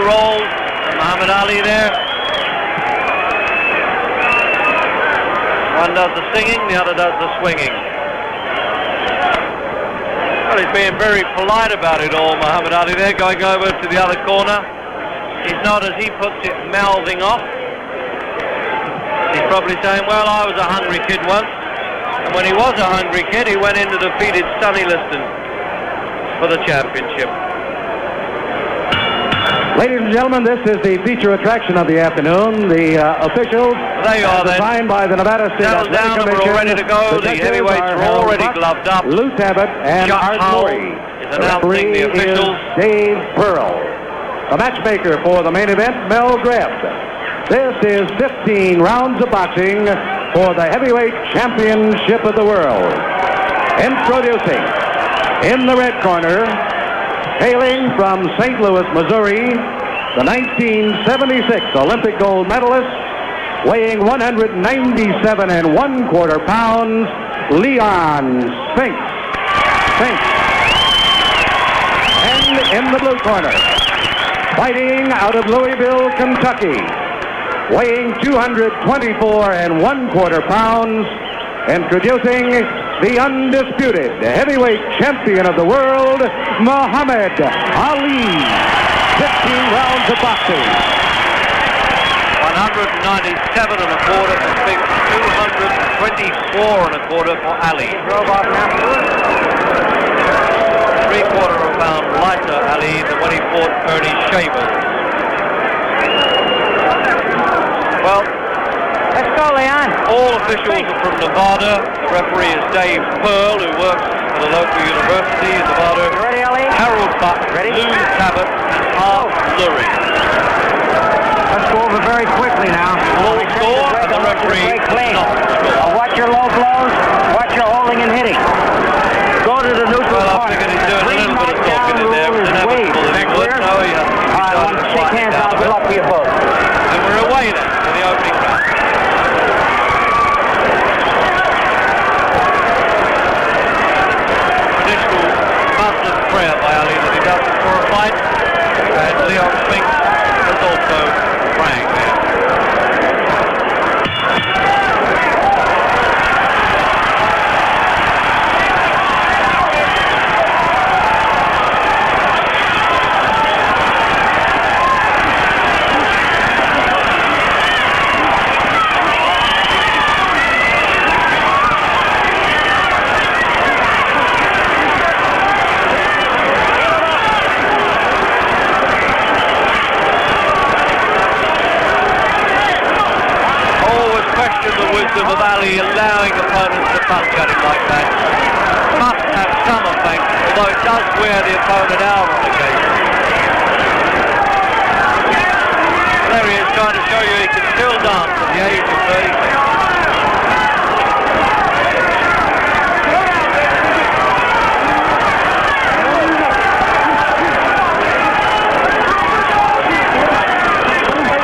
roles. Muhammad Ali there. One does the singing, the other does the swinging. Well, he's being very polite about it all, Muhammad Ali there, going over to the other corner. He's not, as he puts it, mouthing off. He's probably saying, well, I was a hungry kid once. And when he was a hungry kid, he went in to defeated Sonny Liston for the championship. Ladies and gentlemen, this is the feature attraction of the afternoon. The officials, there you are, designed by the Nevada State Settled down and we're all ready to go. The heavyweights are already gloved up. Lou Tabbitt and Chuck Art Murray. is announcing the officials. Dave Pearl. The matchmaker for the main event, Mel Greb. This is 15 rounds of boxing for the heavyweight championship of the world. Introducing, in the red corner, hailing from St. Louis, Missouri, the 1976 Olympic gold medalist, weighing 197 1/4 pounds, Leon Spinks. And in the blue corner, fighting out of Louisville, Kentucky, weighing 224 1/4 pounds, introducing the undisputed heavyweight champion of the world, Muhammad Ali. 15 rounds of boxing. 197 1/4 for Spinks, 224 1/4 for Ali. Drove off now. 3/4 of a pound lighter Ali than when he fought Ernie Shavers. Well, let's go, Leon. All officials are from Nevada. The referee is Dave Pearl, who works at a local university in Nevada. You ready, Ali? Harold Buck, Lou Tabbitt, and Art Lurie. Let's go over very quickly now. Full score, and the referee clean. not the score. Watch your low blows. Watch your holding and hitting. Go to the neutral Well, I corner. figured he's doing a little bit of talking in there. It was inevitable that he would, so he has to All right, I want to shake hands. I'll good luck for you both. And we're away then to the opening round. Traditional Muslim prayer by Ali that he does before a fight. And Leon Spinks is also praying there. Of Ali allowing opponents to punch at him like that. Must have some effect, although it does wear the opponent out on occasion. There he is, trying to show you he can still dance at the age of 36.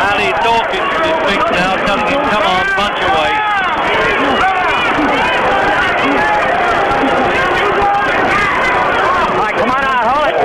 Ali talking to the Spinks now, telling him, come on, punch away. All right, come on out, hold it.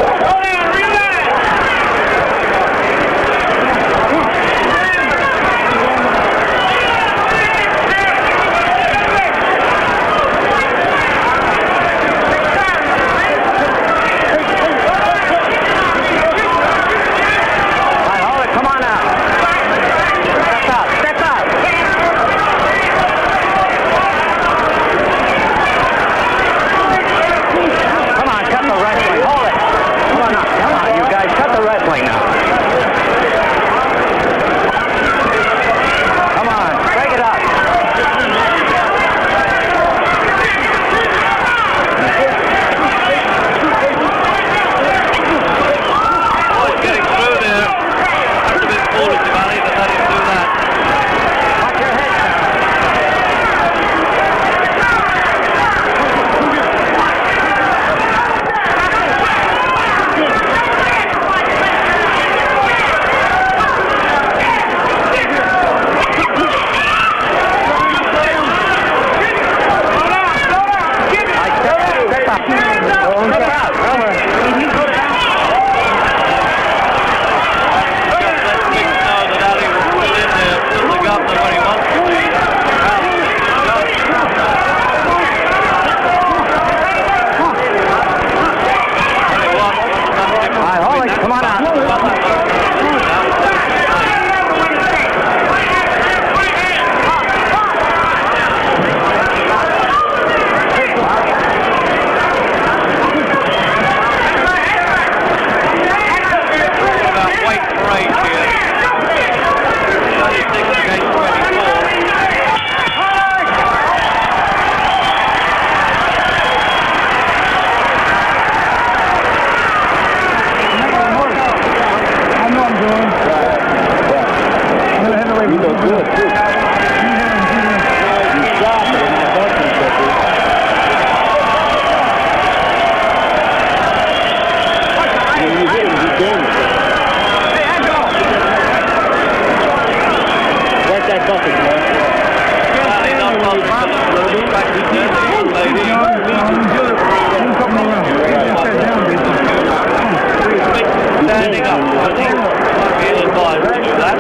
standing up. I think might be advised to do that.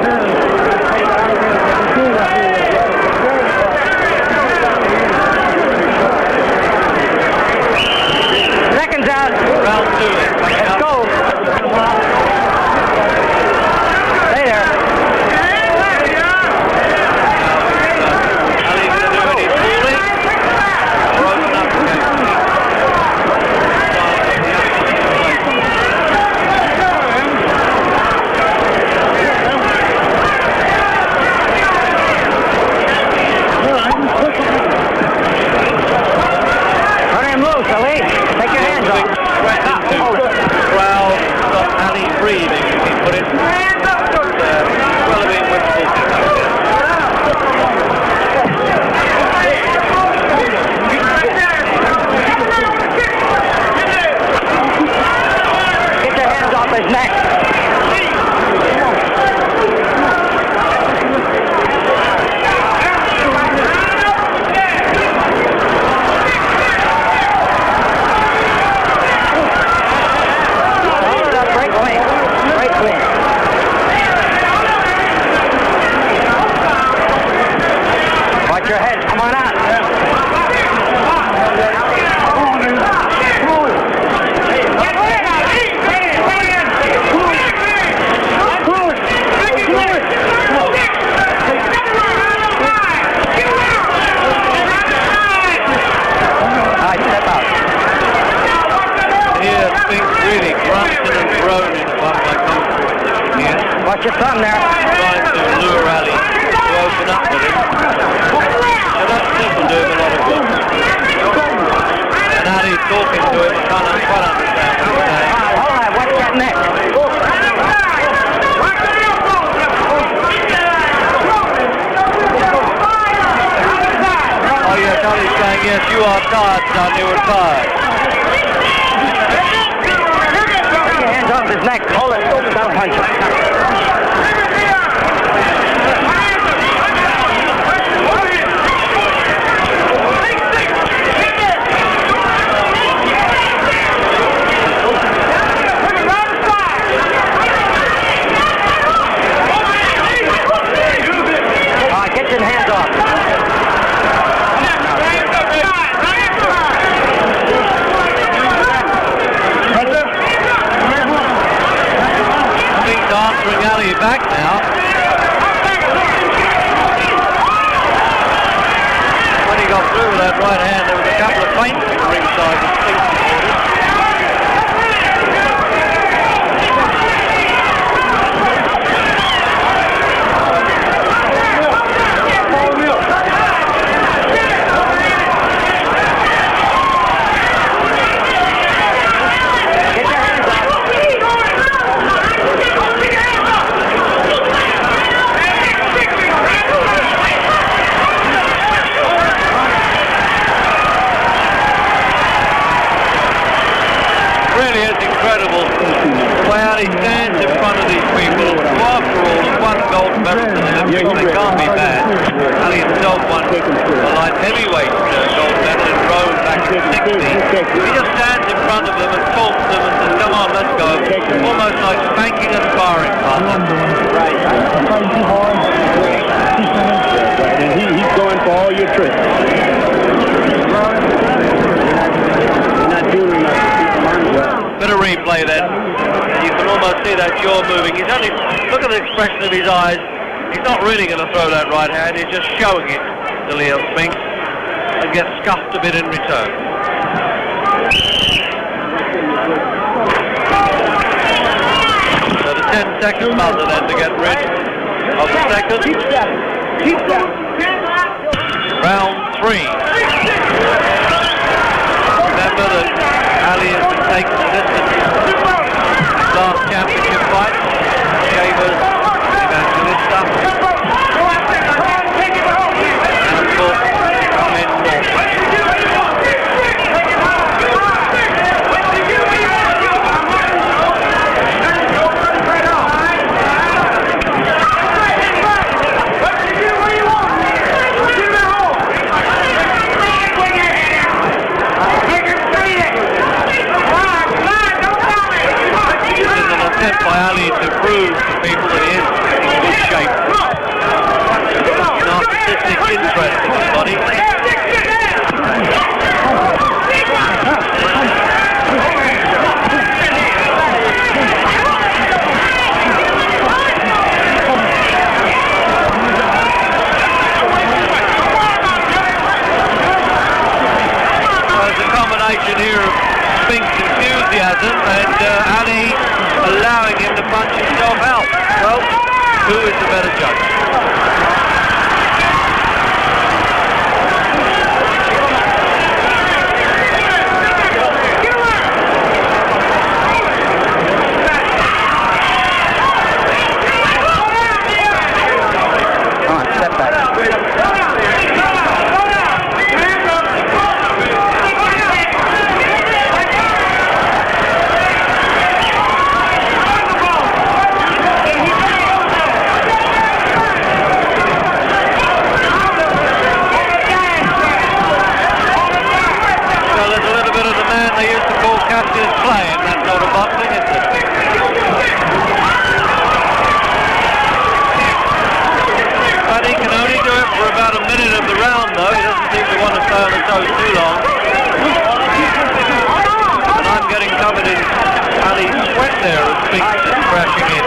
Seconds out. Round 2 is coming up. Let's go. Stay there. Ali going to do any fooling? Or open up the game? Turn him loose, Ali. Take your hands off. Threatening to crowd, stop Ali breathing, if he put it. Well, being wistful. Get your hands off his neck. Hold it up, break clean. Break clean. Watch your head. Come on out. All right, step out. Here, Spinks really grunting and groaning about my comfort. Here, Watch your thumb there. trying to lure Ali to open up with him. So that doesn't do him a lot of good. And Ali talking to him, I can't quite understand what he's saying. Hold on, watch that neck. Oh yes, Ali's saying, yes, you are tired, son, you are tired. Take your hands off his neck. Hold it. Stop punching. All right, get your hands off. Spinks answering Ali back now. When he got through with that right hand, there was a couple of feints at the ringside that Spinks supported. Get your hands off. Really is incredible the way Ali stands in front of these people who, after all, have won gold medals in the Olympics. They can't be bad. Ali himself won a light heavyweight gold medal in Rome back in '60. He just stands in front of them and talks to them and says, come on, let's go. Almost like spanking a sparring partner. Right. Fighting too hard. And he's going for all your tricks. You're not doing enough to keep him on well. Bit of replay then. You can almost see that jaw moving. He's only, look at the expression of his eyes. He's not really going to throw that right hand. He's just showing it to Leo Spinks and gets scuffed a bit in return. So the 10-second buzzer then to get rid of the second. Keep that. Round 3. Remember that Ali has been taking the distance. Last championship fight gave us Evangelista. And of course, Amin Moore. by Ali to prove to people that he is in good shape. Narcissistic interest in his body. There's a combination here of Spinks' enthusiasm and Ali allowing him to punch himself out. Well, who is the better judge? Come on, step back. Too long. And I'm getting covered in Ali's sweat there as Spinks is crashing in.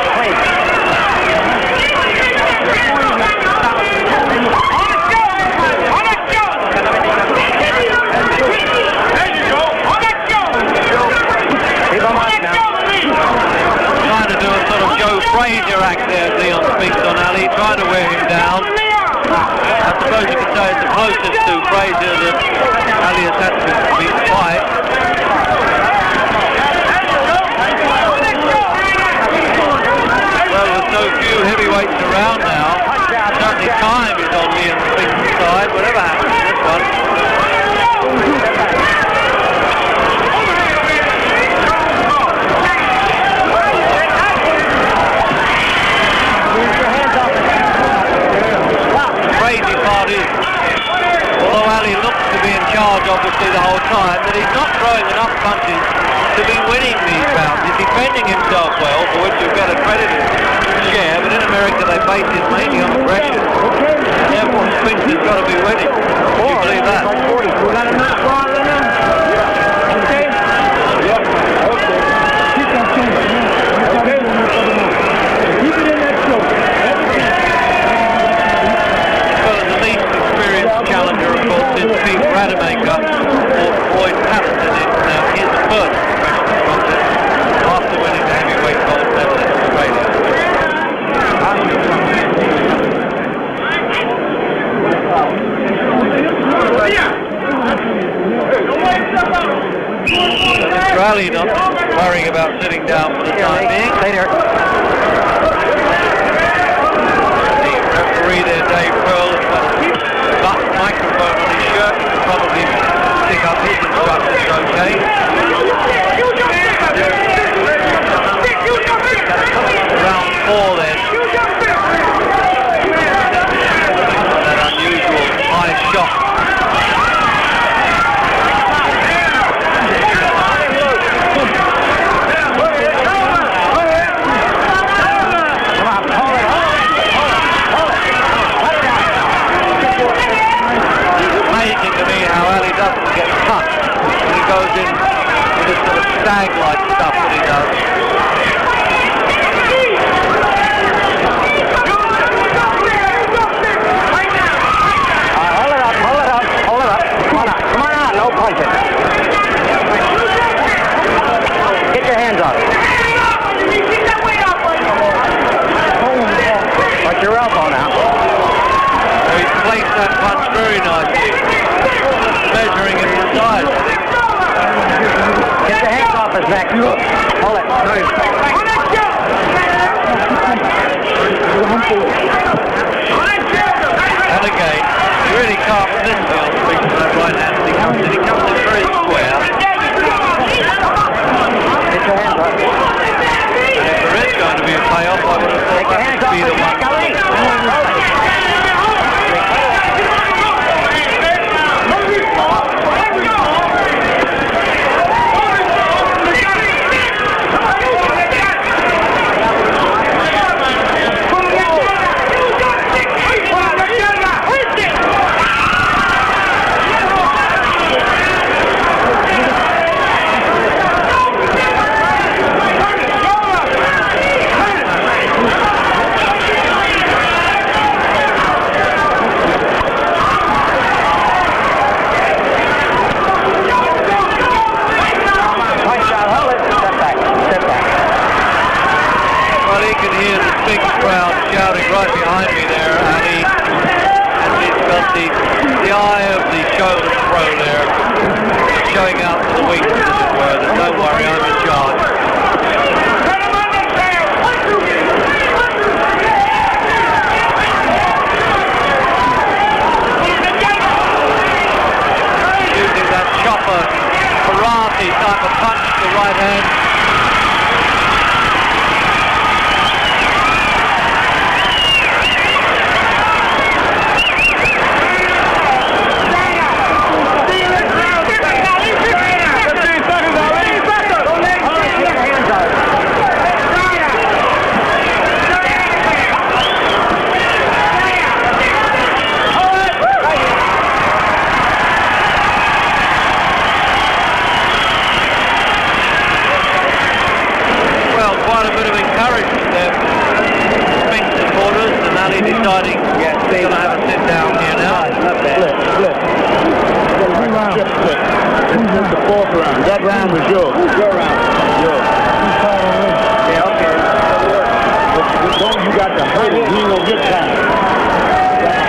Trying to do a sort of Joe Frazier act there, Leon Spinks on Ali, trying to wear him down. I suppose you could say it's the closest to Frazier that Ali has had to be fight. Well, there's so few heavyweights around now. Certainly time is on Leon Spinks' side, whatever happens to this one. Crazy part is, although Ali looks to be in charge obviously the whole time, that he's not throwing enough punches to be winning these rounds. He's defending himself well, for which you've got a credited share, but in America they base it mainly on aggression. Therefore Spinks has got to be winning. Do you believe that? We got enough ball in him. Okay? Yep. Okay. Keep on changing. Okay? Keep it in that show. Challenger, of course, is Pete Rademacher, or Floyd Patterson in his first professional contest after winning the heavyweight gold medal in Australia. Well, you can hear the Spinks crowd shouting right behind me there, Ali. And he's got the eye of the showman pro there, showing out for the week, as it were, that don't worry, I'm in charge. Using that chopper, karate type of punch to the right hand. Deciding he's going to have a sit down here now. Split. This is the fourth round. That round was yours. Your round. Yours. Yeah, okay. But you got to hurt it. He ain't gonna get time.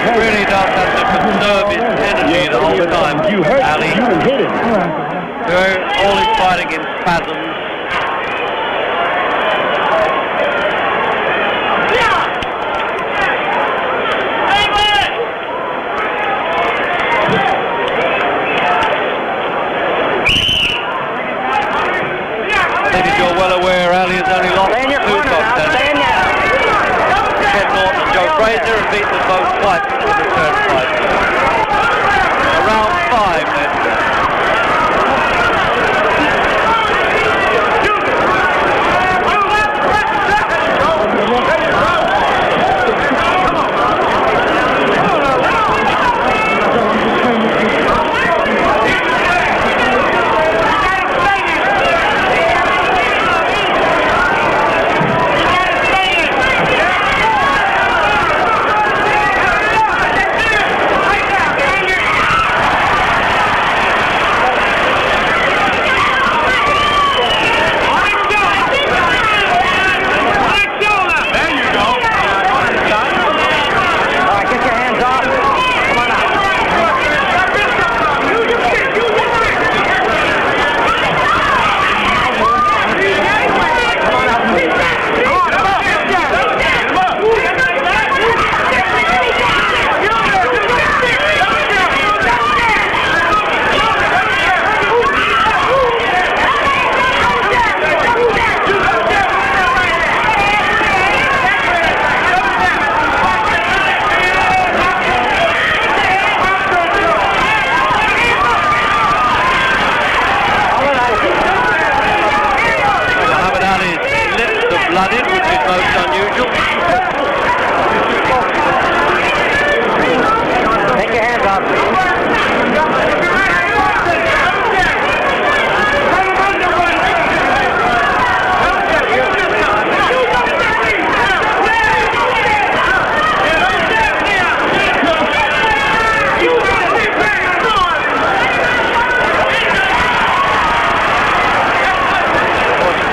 He really does have to conserve his energy the whole time. You hurt Ali. You done hit it. All his fighting in spasms. Well aware, Ali has only lost 2 contests. Ken Norton and Joe Fraser have beaten them both twice in the return fight. Around 5 then.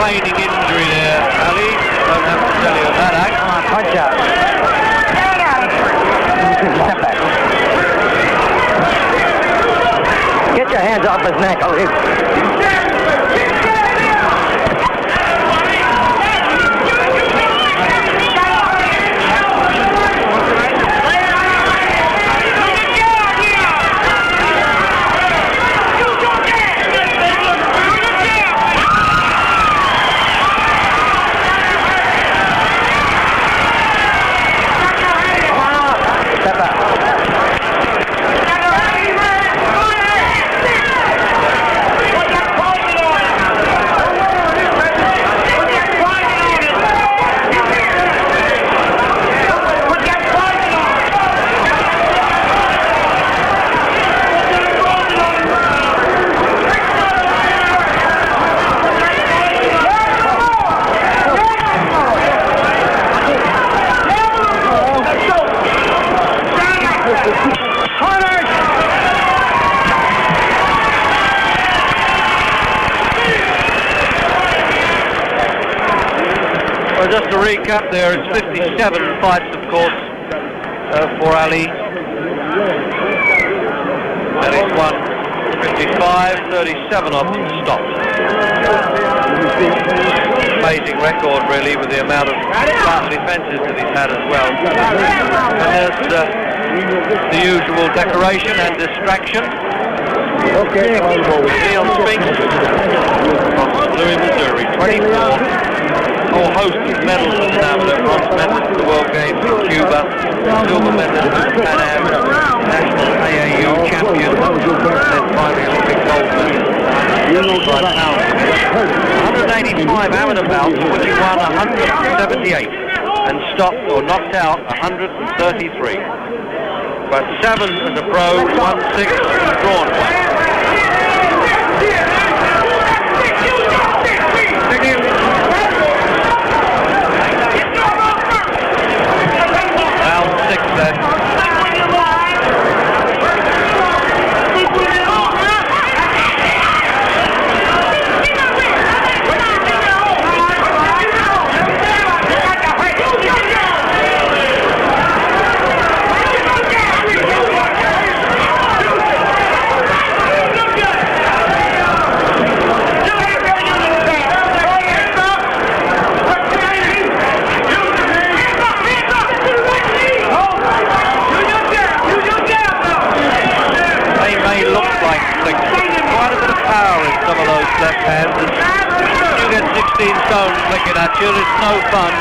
Feigning injury there, Ali. Don't have to tell you that act. Punch out. just to recap there, it's 57 fights, of course, for Ali. And he's won 55, 37 of them stopped. Amazing record, really, with the amount of start defences that he's had as well. And there's the usual decoration and distraction. Okay. Leon Spinks from Louis, Missouri, 24. Whole host of medals from Namada, bronze medalist at the World Games in Cuba, silver medalist at Pan Am, national AAU champion, and then finally Olympic gold medalist. 185 amateur bouts, which he won 178 and stopped or knocked out 133. But 7 as a pro, 1-6 and drawn 1. Round 6 then. Some of those left hands. You get 16 stones flicking at you, it's no fun.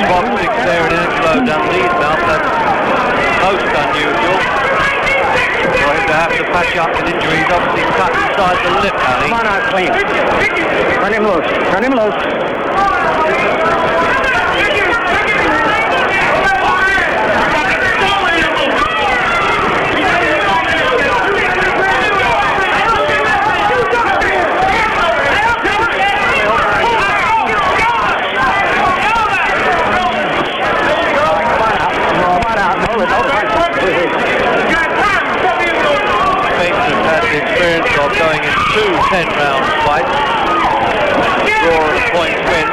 Spot 6 there in Angelo Dundee's mouth. That's most unusual for him to have to patch up an injury. He's obviously cut inside the lip, Ali. Come on out clean. Turn him loose. Turn him loose. Experience of going in 2 10-round fights, draw and point win.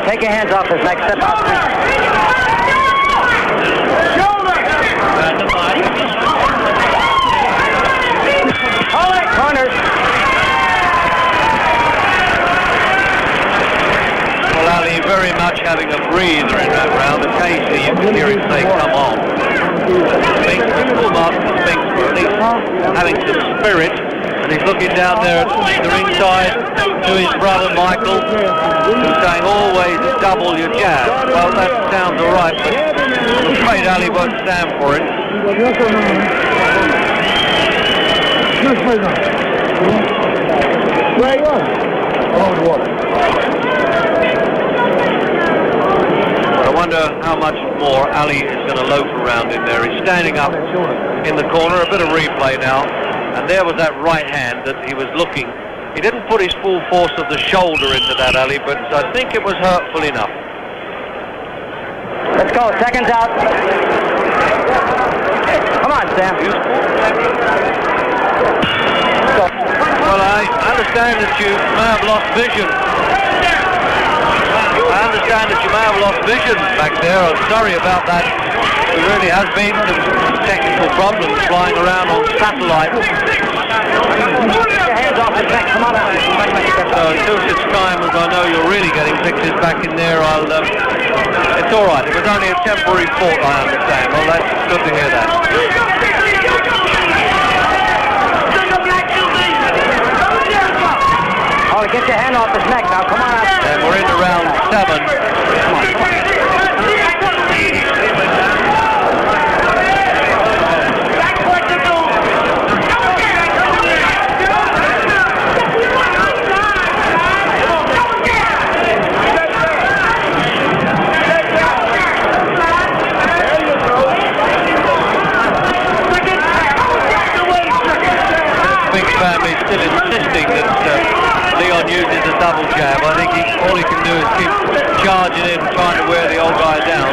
Take your hands off his neck. Step out. All right, corners. Well, Ali very much having a breather in that round. Occasionally you can hear him say, come on. Spinks, full marks for Spinks, but at least having some spirit. And he's looking down there at the ringside to his brother Michael, who's saying always double your jab. Well, that sounds all right, but I'm afraid Ali won't stand for it. I wonder how much more Ali is going to loaf around in there. He's standing up in the corner, a bit of replay now. And there was that right hand that he was looking. He didn't put his full force of the shoulder into that, Ali, but I think it was hurtful enough. Let's go. Seconds out. Come on, Sam. Well, I understand that you may have lost vision. I understand saying that you may have lost vision back there. I'm sorry about that. There really has been some technical problems flying around on satellite. Get your hands off the neck. Come on out. So until such time as I know you're really getting pictures back in there, it's all right. It was only a temporary fault, I understand. Well, that's good to hear that. Oh, get your hand off his neck now. Come on out. And we're into round 7. Family still insisting that Leon uses a double jab. I think all he can do is keep charging in, trying to wear the old guy down.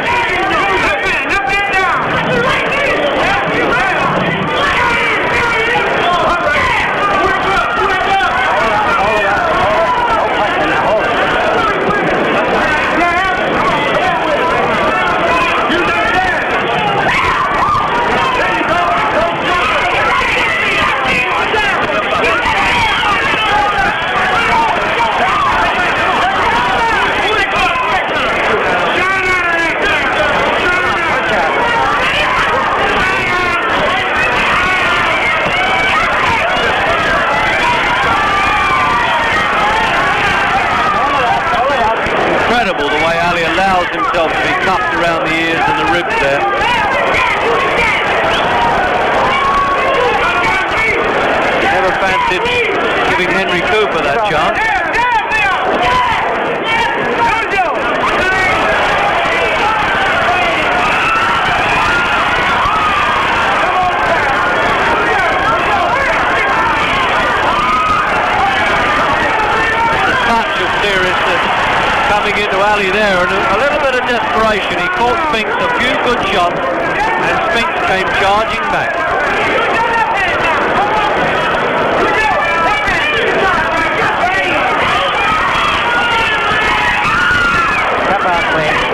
Himself to be cuffed around the ears and the ribs there. Never fancied giving Henry Cooper that chance. There's a touch of seriousness coming into Ali there, and a little bit of desperation. He caught Spinks a few good shots, and Spinks came charging back. Step out, please.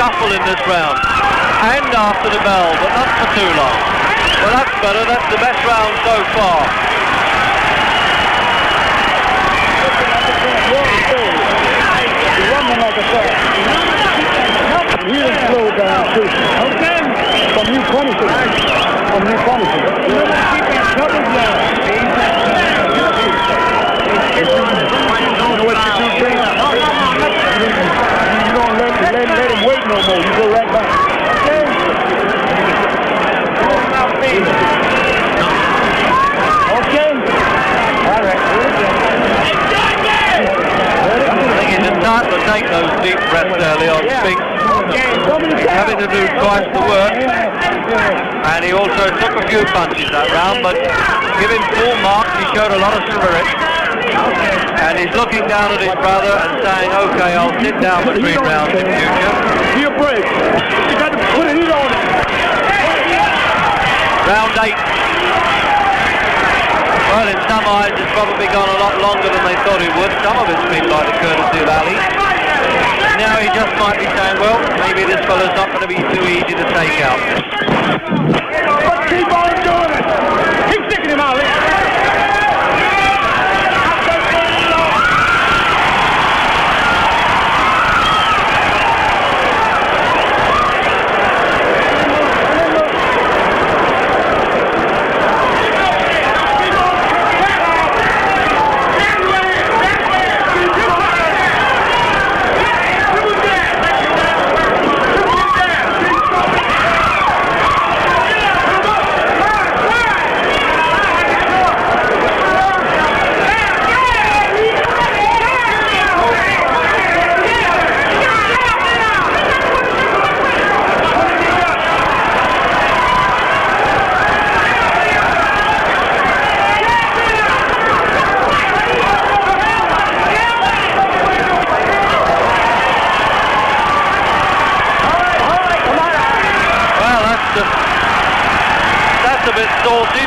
Scuffle in this round, and after the bell, but not for too long. Well, that's better. That's the best round so far. He didn't slow down too. Okay. From you punishing. From you punishing. You know what you do, James? You don't let him wait no more. You go right back. Okay. Okay. All right. I think it's entitled to take those deep breaths early on, Spinks. Having to do twice the work. And he also took a few punches that round, but give him full marks. He showed a lot of spirit. And he's looking down at his brother and saying, okay, I'll sit down between rounds in future. Be a break. You got to put a heat on it. Round 8. Well, in some eyes, it's probably gone a lot longer than they thought it would. Some of it's been by the courtesy of Ali. Now he just might be saying, well, maybe this fellow's not going to be too easy to take out. But keep on doing it. Keep sticking him out.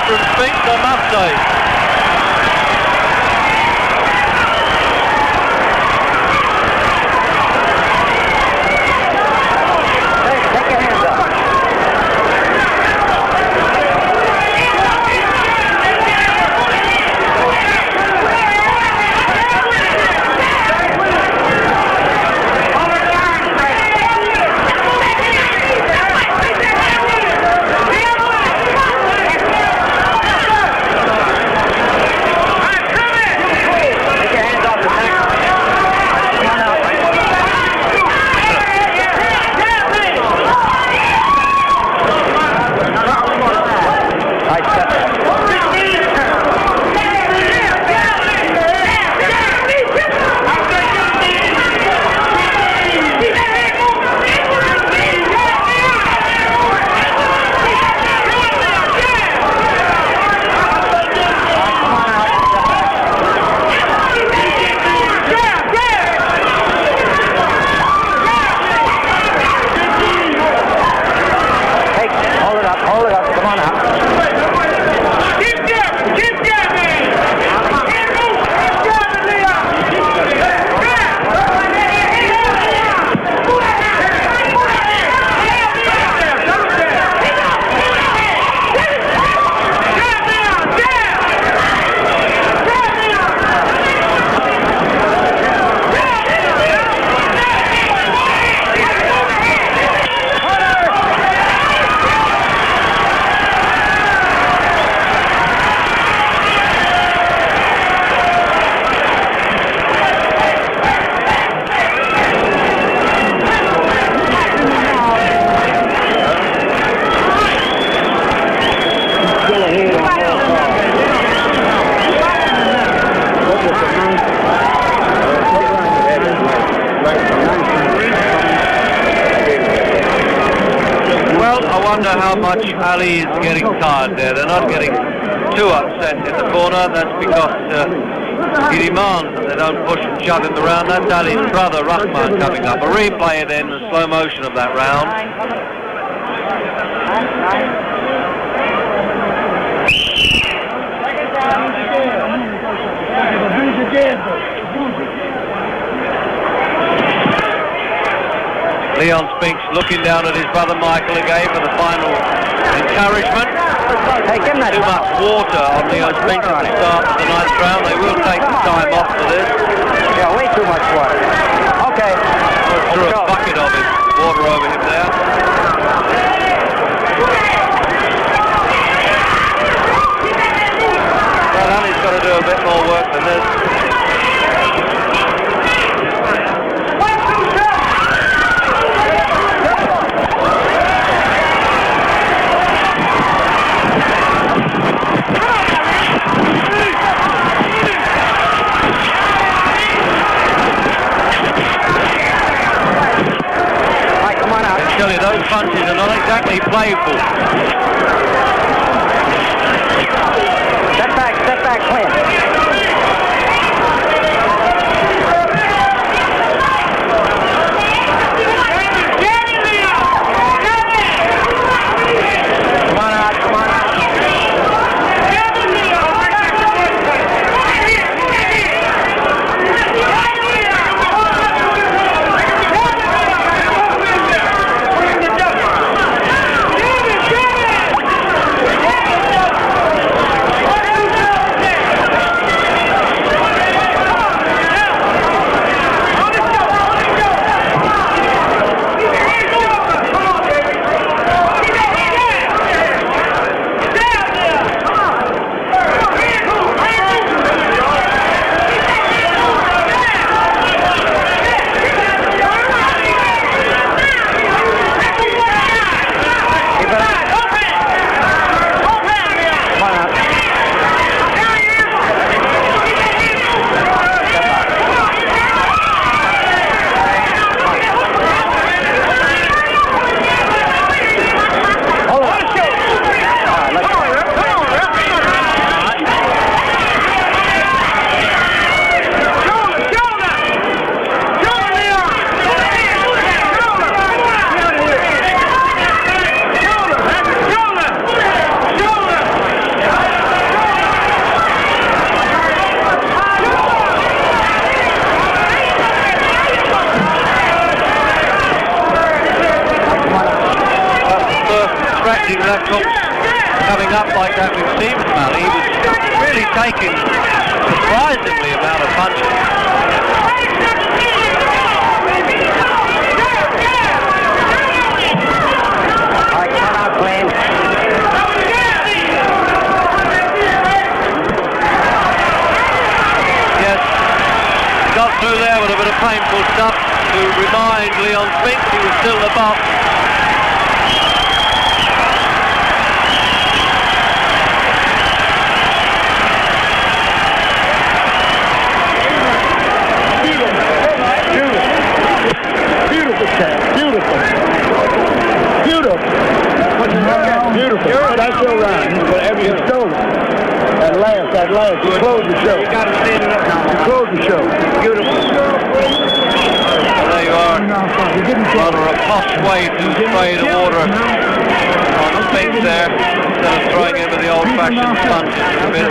from Spinks, I must say. How much Ali is getting tired there. They're not getting too upset in the corner. That's because he demands that they don't push and shove him around. That's Ali's brother Rahman coming up. A replay then, the slow motion of that round. Leon Spinks looking down at his brother Michael again for the final encouragement. Hey, give him that. Too much water on Leon Spinks at the start of the ninth round. They will take the time off for this. Yeah, way too much water. Okay. Threw a bucket of it, water over him there. Well, Ali's got to do a bit more work than this. I tell you, those punches are not exactly playful. Step back, clean. that coming up like that we've seen from Ali. He was really taking surprisingly amount of punches. All right, come out, please. Yes, got through there with a bit of painful stuff to remind Leon Spinks he was still the boss. Beautiful tap. Beautiful. Beautiful. Beautiful. That's your round. You stole it. At last. You closed the show. You got to stand it up now. You closed the show. Beautiful. Well, there you are. Rather a posh way to spray the water on Spinks there, instead of throwing him with the old-fashioned punches. It's a bit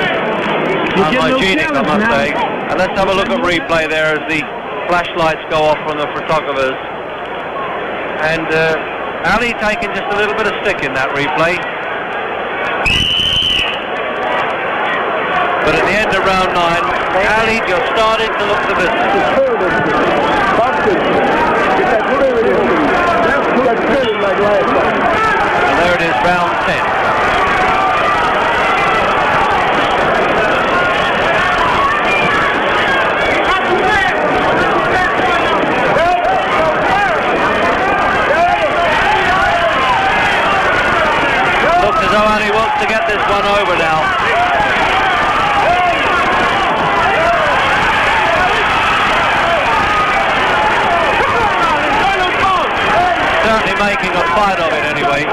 unhygienic, I must say. And let's have a look at replay there as the flashlights go off from the photographers. And Ali taking just a little bit of stick in that replay. But at the end of round 9, Ali just started to look the business. And there it is, round 10. Looks as though Ali wants to get this one over now. Certainly making a fight of it anyway.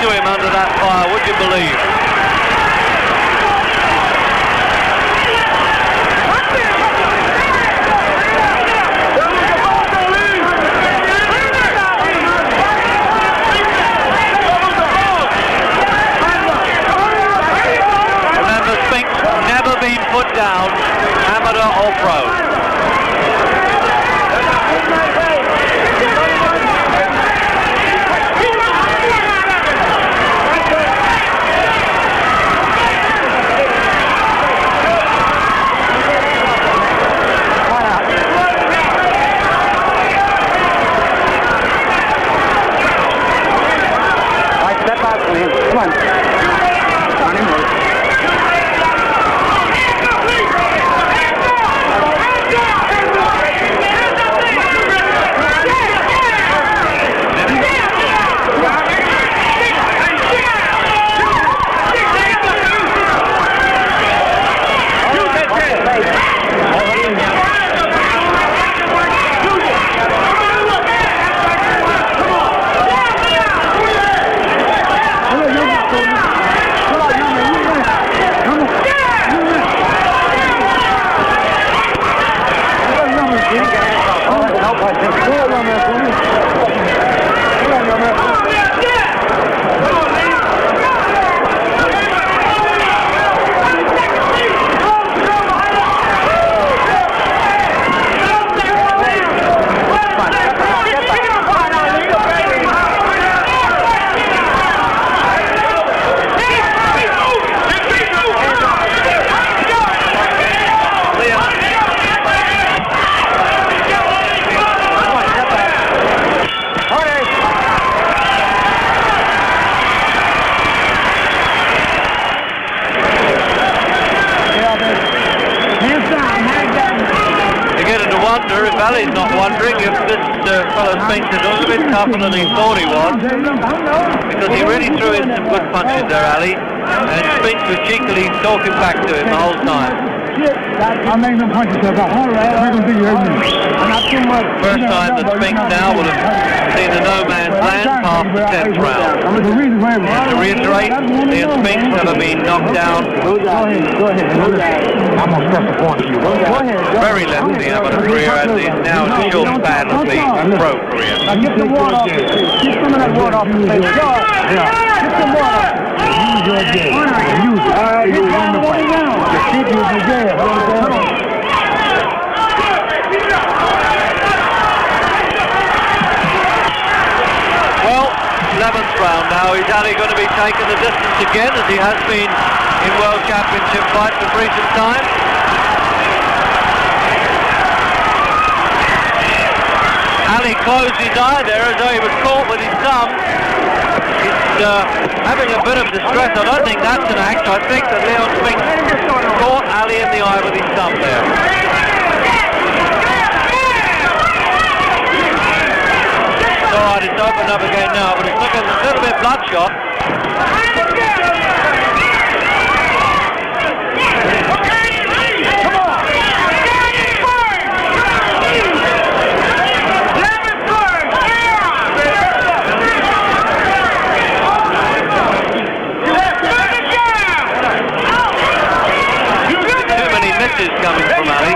To him under that fire, would you believe? Remember, Spinks never been put down, amateur or pro. Come on. On him, Ali's not wondering if this fellow Spinks is a little bit tougher than he thought he was, because he really threw in some good punches there, Ali, and Spinks was cheekily talking back to him the whole time. I'll make them punch yourself out. All right. Make them think you hurt me. Not too much. First time that Spinks now will have seen a no man's land past the 10th round. I'm the reason why. To reiterate, me and Spinks never been knocked down. Go ahead. I'm going to press the point to you. Go ahead. Very lengthy amateur career as is now a short span of the pro career. Now get the water off your face. Get some of that water off your face. Get some water. Use your gas. Use it. All right, get down the way down. Just keep using the gas. Come on. Well, 11th round now. Is Ali going to be taking the distance again as he has been in World Championship fights of recent times? Ali closed his eye there as though he was caught with his thumb. He's having a bit of distress. I don't think that's an act. I think that Leon Spinks caught Ali in the eye with his thumb there. It's all right, it's opened up again now, but it's looking a little bit bloodshot. Coming from Ali.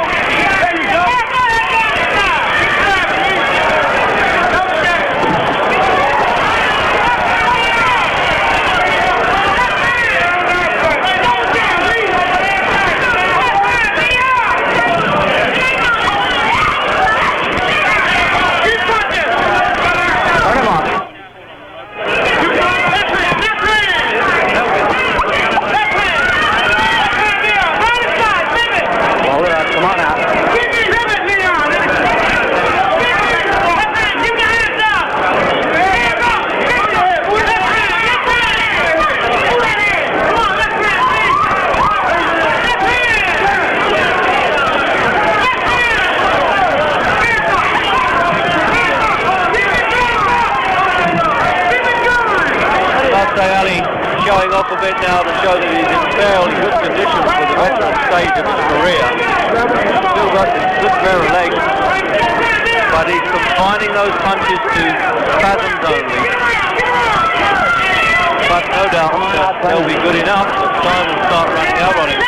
Showing off a bit now to show that he's in fairly good condition for the veteran stage of his career. Still got a good pair of legs, but he's confining those punches to spasms only. But no doubt they'll be good enough that time will start running out on him.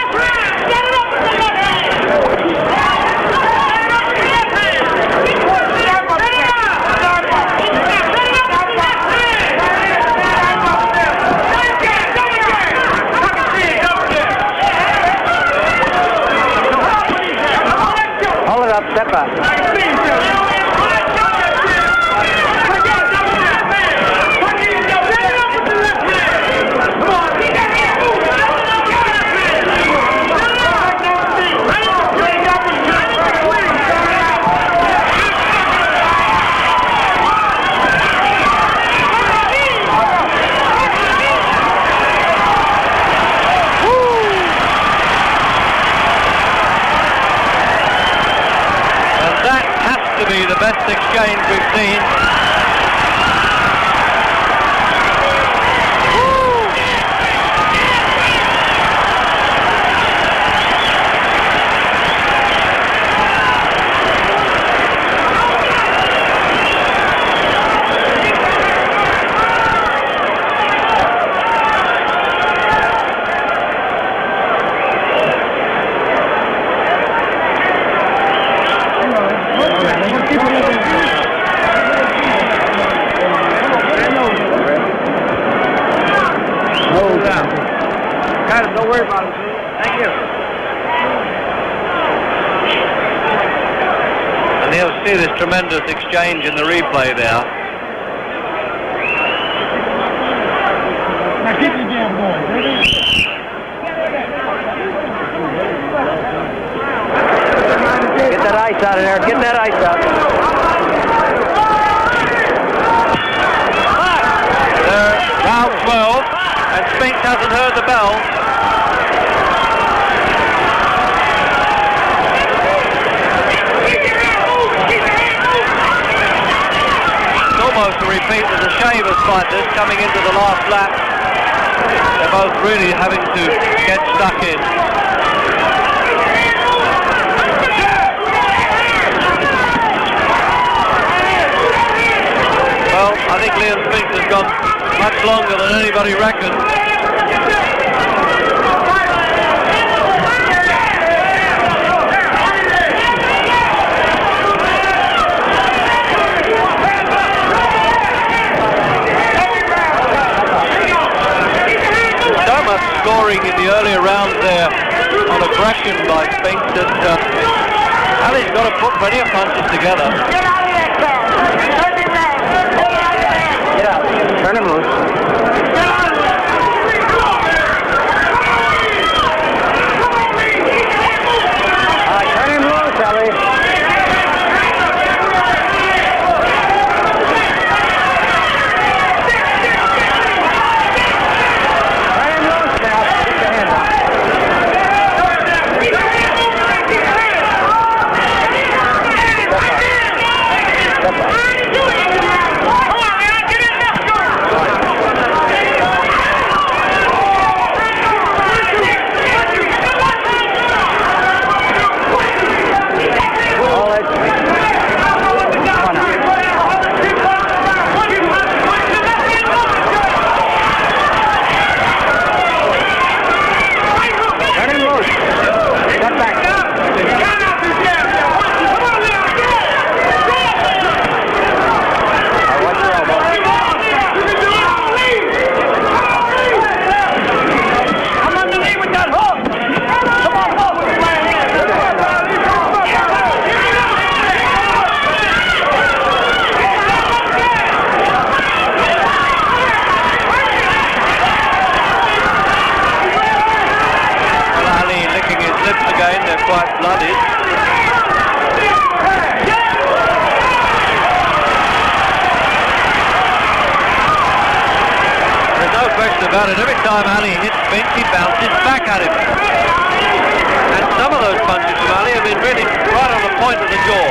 Step back. The best exchange we've seen. Don't worry about it. Thank you. And you'll see this tremendous exchange in the replay there. Now keep the jam going, baby. Get that ice out of there. Get that ice out. There, round 12, and Spinks hasn't heard the bell. Almost a repeat of the Shavers fighters coming into the last lap. They're both really having to get stuck in. much longer than anybody reckoned. So much scoring in the earlier rounds there on aggression by Spinks that Ali's got to put plenty of punches together. Get out of there, Cal. Turn him around. Get out. Turn him loose. Get out of there. All right, turn him loose, Ali. Turn him loose now. Keep your hand up. About it. Every time Ali hits Spinks, he bounces back at him. And some of those punches from Ali have been really right on the point of the jaw.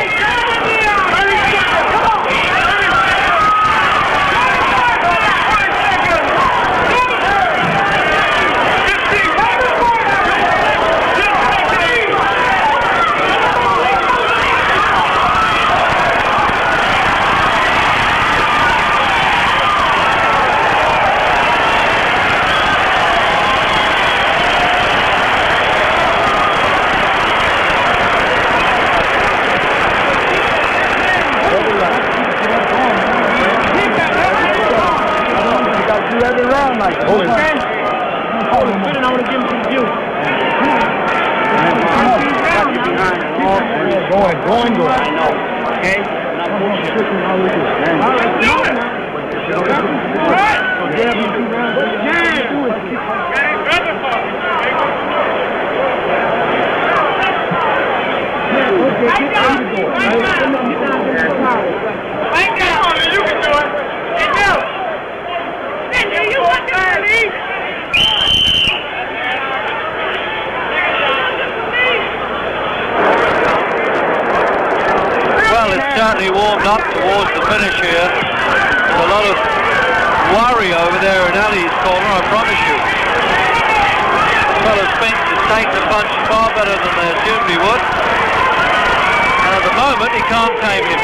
Certainly warmed up towards the finish here. There's a lot of worry over there in Ali's corner, I promise you. As well as Spinks has taken the punch far better than they assumed he would. And at the moment he can't tame him.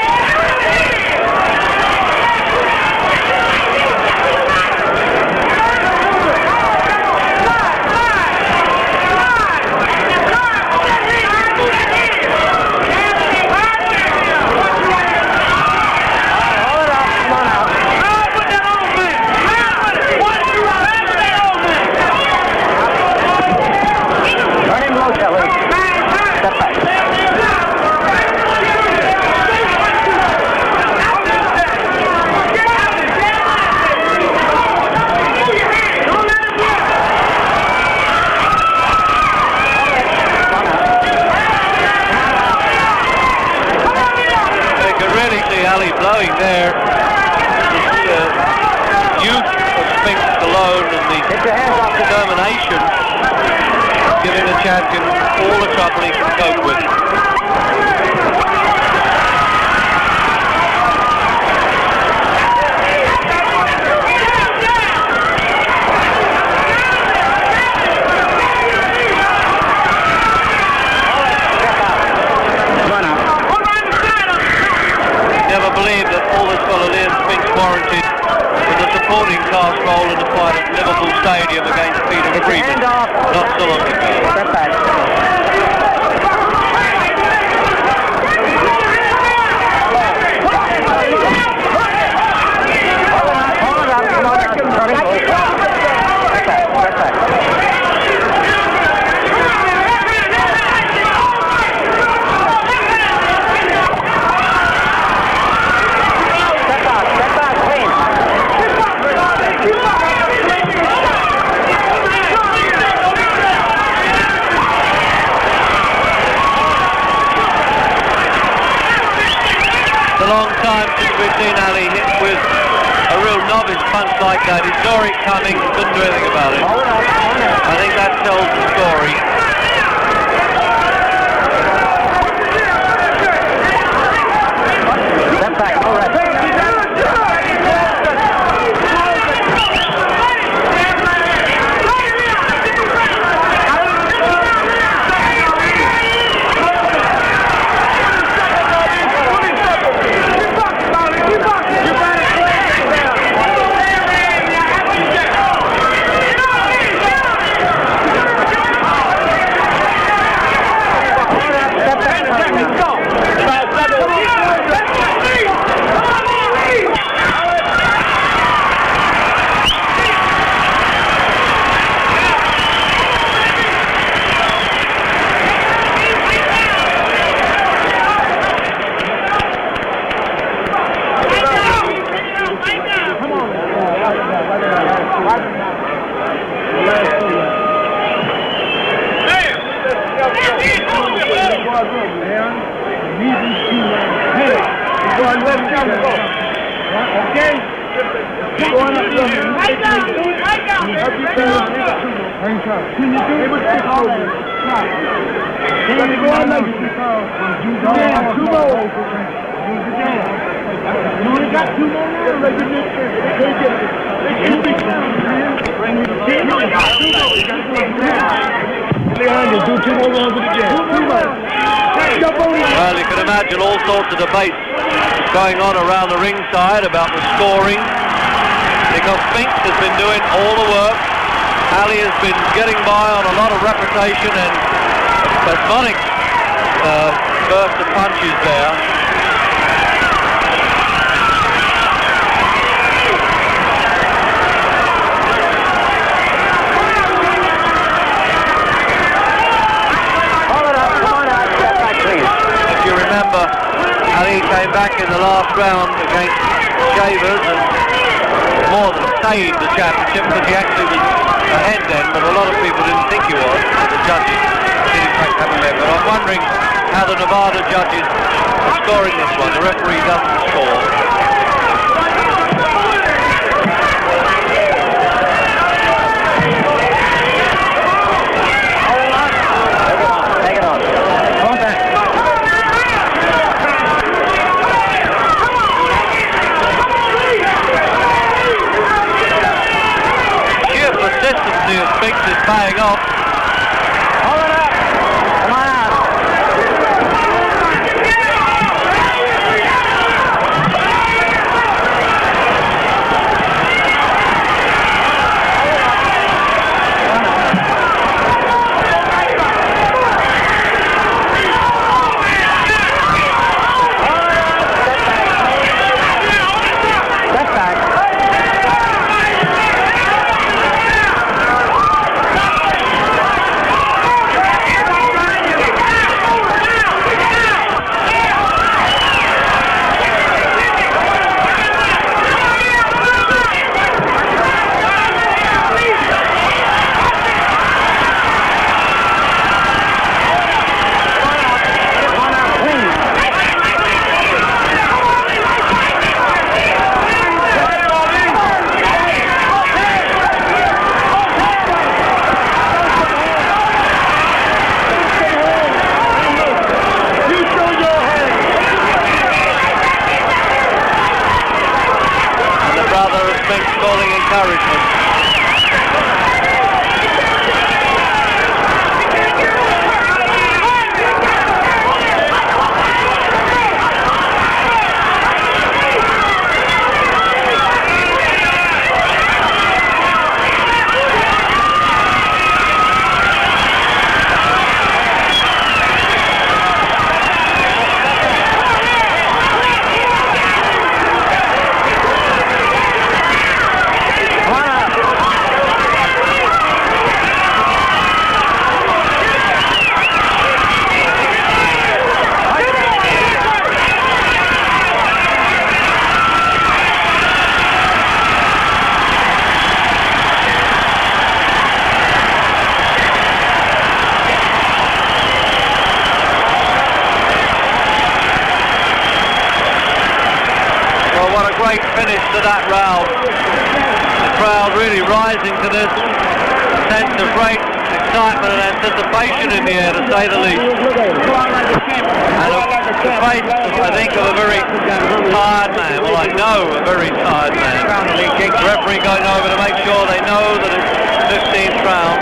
Blowing there, the youth of Spinks alone and the determination giving the champion all the trouble he can cope with. Never believed that all this fellow Spinks warranted with the supporting cast a long time since we've seen Ali hit with a real novice punch like that. He saw it coming, couldn't do anything about it. I think that tells the story. Step back, all right. Well, you can imagine all sorts of debates going on around the ringside about the scoring, because Spinks has been doing all the work. Ali has been getting by on a lot of reputation and spasmodic burst of punches there. If you remember, Ali came back in the last round against Shavers and more than saved the championship, because he actually was ahead then, but a lot of people didn't think he was. The judges did in fact have him there, but I'm wondering how the Nevada judges are scoring this one. The referee doesn't score. Take it on. Come on back. Sheer persistency of Spinks is paying off. Hold it up. Come on out. great finish to that round. The crowd really rising to this sense of great excitement and anticipation in the air, to say the least. And the face, I think, of a very tired man. Well, I know a very tired man. The referee going over to make sure they know that it's 15th round.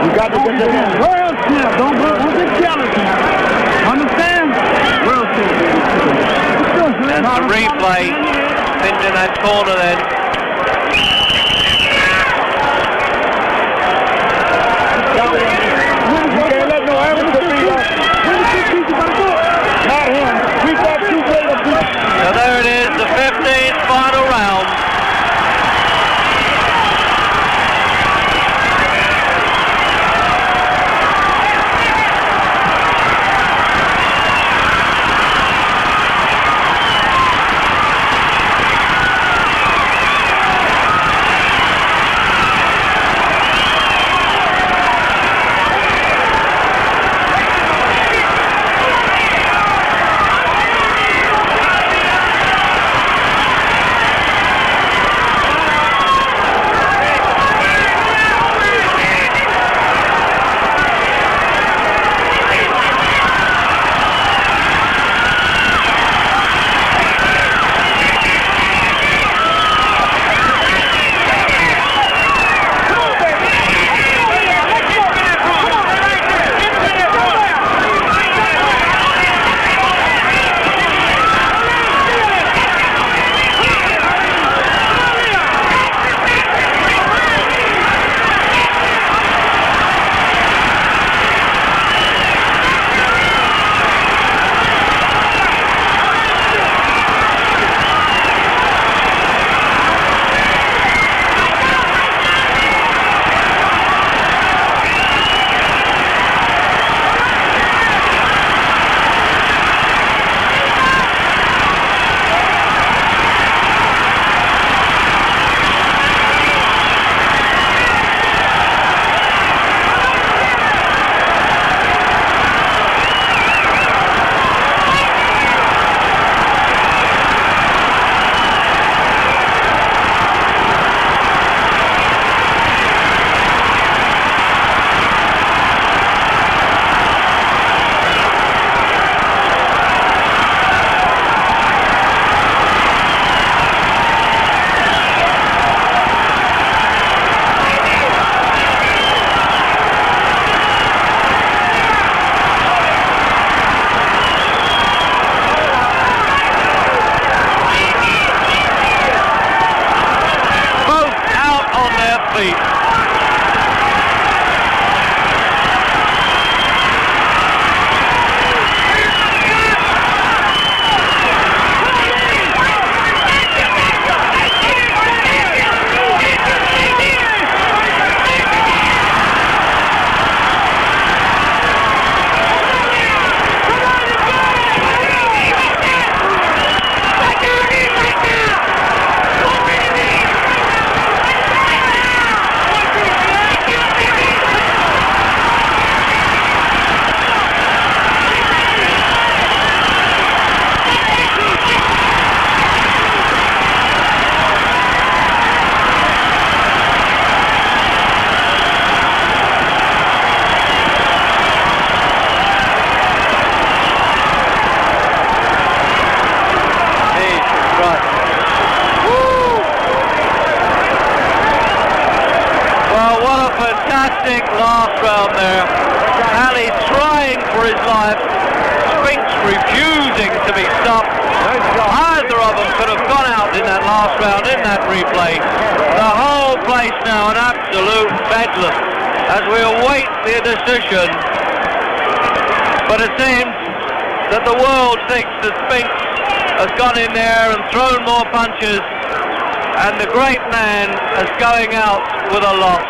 You got to get the world champ. Don't get jealous now. Understand? World champ. And the replay pinned in that corner then. You can't let no amateur beat us. Not him. We got two great beats. So there it is, the 15th final round. Fantastic last round there. Ali trying for his life. Spinks refusing to be stopped. Either of them could have gone out in that last round, in that replay. The whole place now an absolute bedlam as we await the decision. But it seems that the world thinks that Spinks has gone in there and thrown more punches, and the great man is going out with a loss.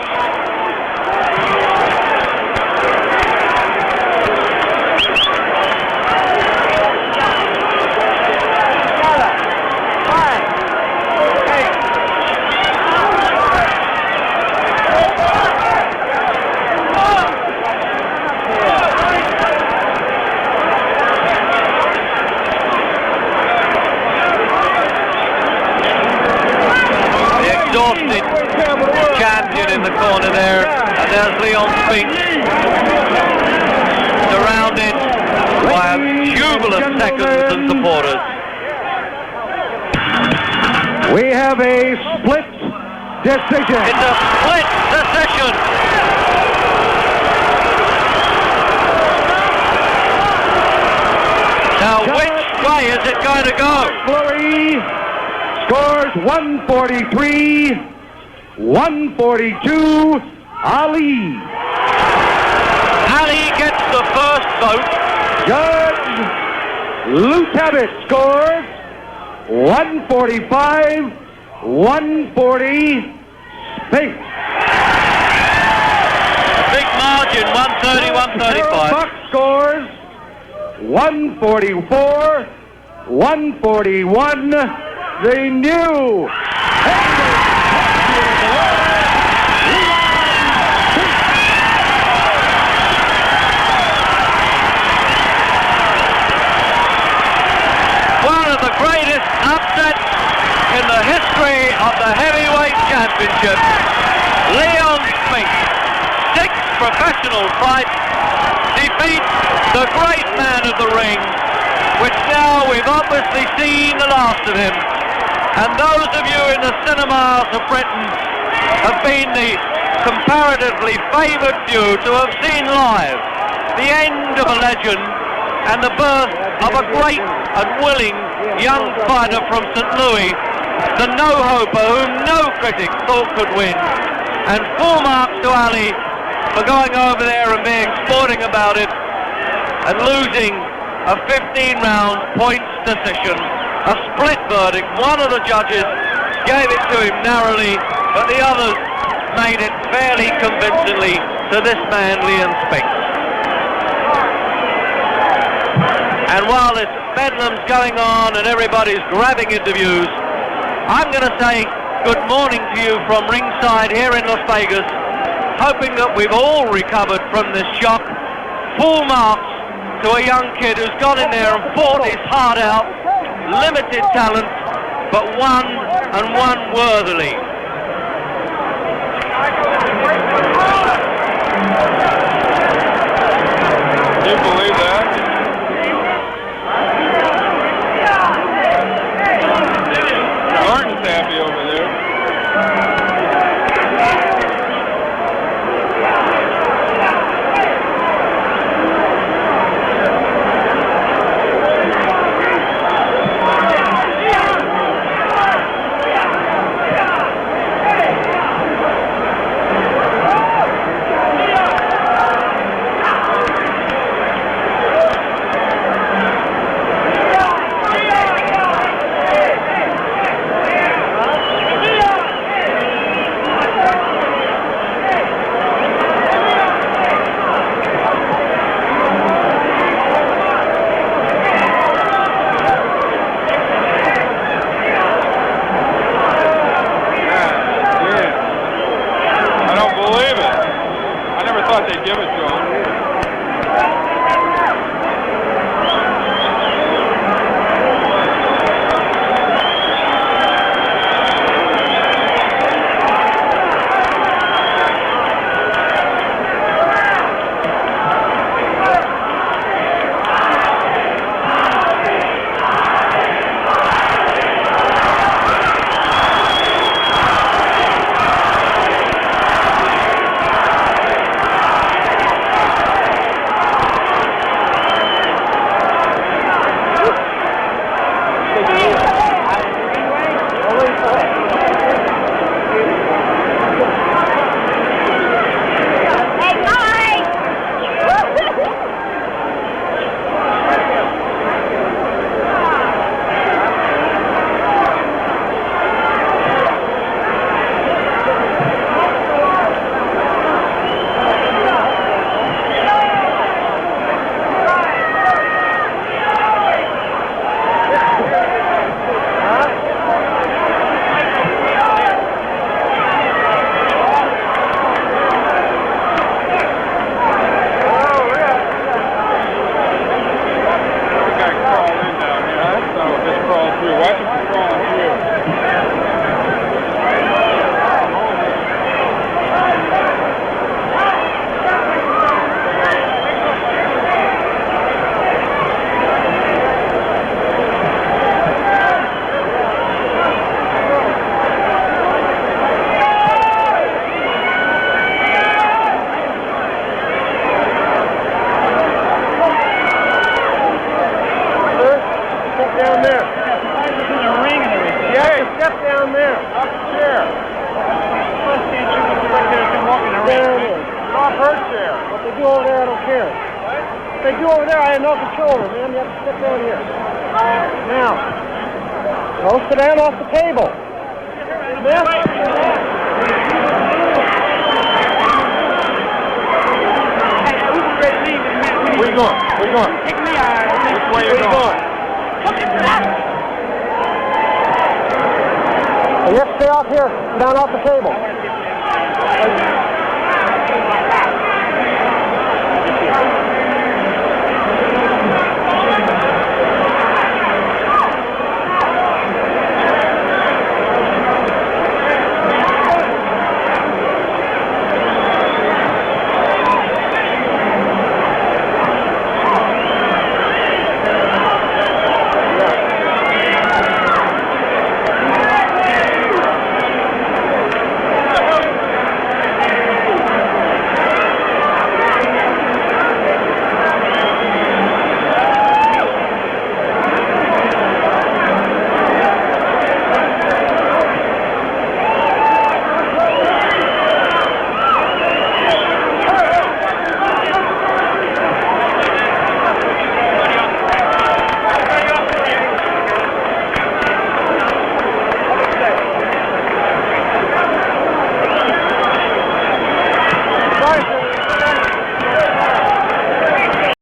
seconds and supporters. We have a split decision. It's a split decision. Now, which way is it going to go? Fleury scores 143, 142. Ali. Ali gets the first vote. Judge Lutabit scores 145, 140. Spinks. Big margin, 130, 135. Buck scores 144, 141. The new greatest upset in the history of the heavyweight championship. Leon Spinks, 6 professional fights, defeats the great man of the ring, which now we've obviously seen the last of him. And those of you in the cinemas of Britain have been the comparatively favoured few to have seen live the end of a legend and the birth of a great and willing young fighter from St. Louis, the no-hoper whom no critic thought could win. And full marks to Ali for going over there and being sporting about it and losing a 15-round points decision, a split verdict. One of the judges gave it to him narrowly, but the others made it fairly convincingly to this man, Leon Spinks. And while this bedlam's going on and everybody's grabbing interviews, I'm going to say good morning to you from ringside here in Las Vegas, hoping that we've all recovered from this shock. Full marks to a young kid who's gone in there and fought his heart out, limited talent, but won and won worthily. Do you believe that? Martin's happy over there. What they do over there, I have no control over, man. You have to sit down here. Now. Don't sit down off the table. Smith. Where you going? Where you going? Take me out. Which way you going? You have to stay off here, down off the table.